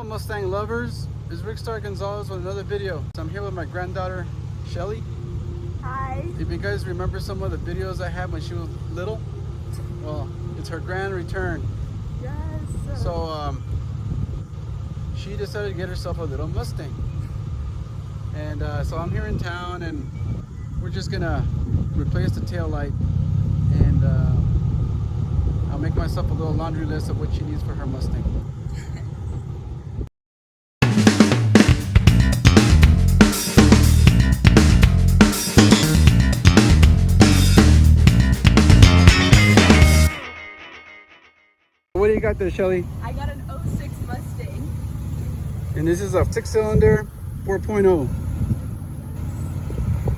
Hello Mustang lovers, it's Rick Star Gonzalez with another video. So I'm here with my granddaughter Shelly. Hi. If you guys remember some of the videos I had when she was little, well, it's her grand return. Yes. So she decided to get herself a little Mustang. And so I'm here in town and we're just gonna replace the tail light, and I'll make myself a little laundry list of what she needs for her Mustang. What do you got there, Shelly? I got an 06 Mustang. And this is a 6-cylinder 4.0.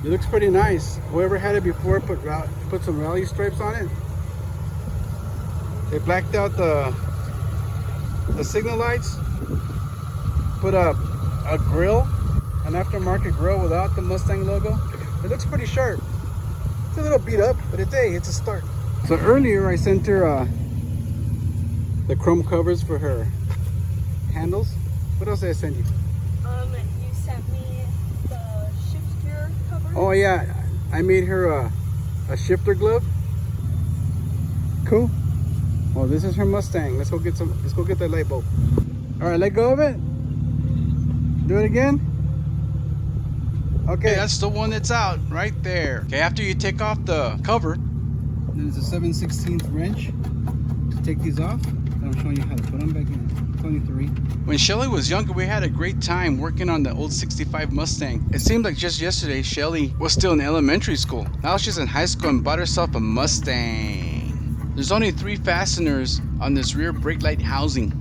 It looks pretty nice. Whoever had it before put some rally stripes on it. They blacked out the signal lights. Put a grill, an aftermarket grill without the Mustang logo. It looks pretty sharp. It's a little beat up, but it's a start. So earlier I sent her the chrome covers for her handles. What else did I send you? You sent me the shift gear cover. Oh yeah, I made her a shifter glove. Cool. Well, this is her Mustang. Let's go get that light bulb. All right, let go of it. Do it again. Okay, that's the one that's out right there. Okay, after you take off the cover, there's a 7/16 wrench to take these off. I'm showing you how to put them back in. 23. When Shelly was younger, we had a great time working on the old 65 Mustang. It seemed like just yesterday Shelly was still in elementary school. Now she's in high school and bought herself a Mustang. There's only 3 fasteners on this rear brake light housing.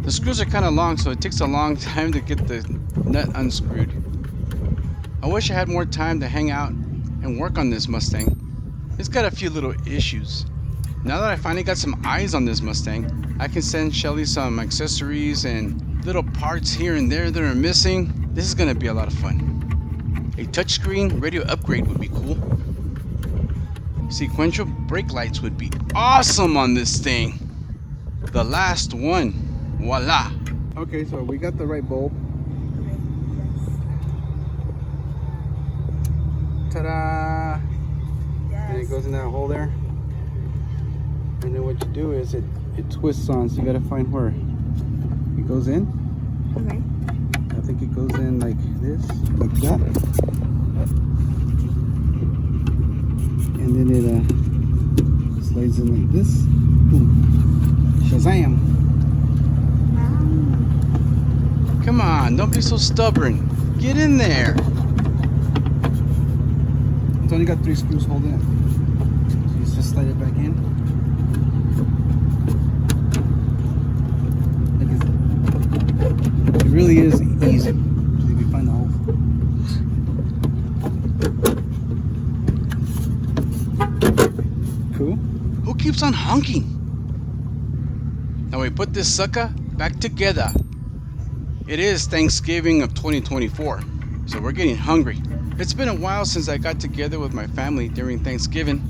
The screws are kind of long, so it takes a long time to get the nut unscrewed. I wish I had more time to hang out and work on this Mustang. It's got a few little issues. Now that I finally got some eyes on this Mustang, I can send Shelly some accessories and little parts here and there that are missing. This is gonna be a lot of fun. A touchscreen radio upgrade would be cool. Sequential brake lights would be awesome on this thing. The last one, voila. Okay, so we got the right bulb. Ta-da! Yes. And it goes in that hole there. And then what you do is it twists on, so you gotta find where it goes in. Okay. I think it goes in like this, like that. And then it slides in like this. Boom. Shazam! Wow. Come on, don't be so stubborn. Get in there. It's only got 3 screws holding it. So you just slide it back in. It really is easy if you find the hole. Cool. Who keeps on honking? Now we put this sucker back together. It is Thanksgiving of 2024, so we're getting hungry. It's been a while since I got together with my family during Thanksgiving.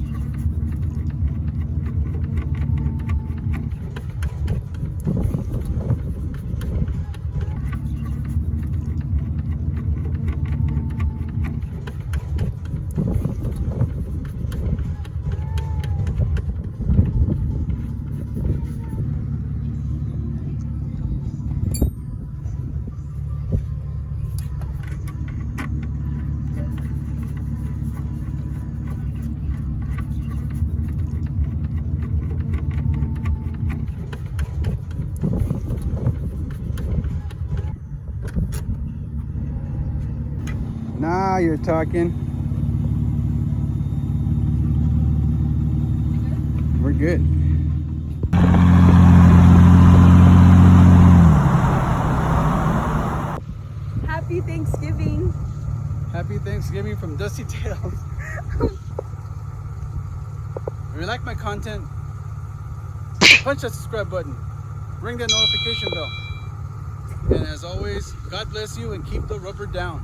Now you're talking. We're good. Happy Thanksgiving. Happy Thanksgiving from Dusty Tales. If you like my content, punch that subscribe button. Ring that notification bell. And as always, God bless you and keep the rubber down.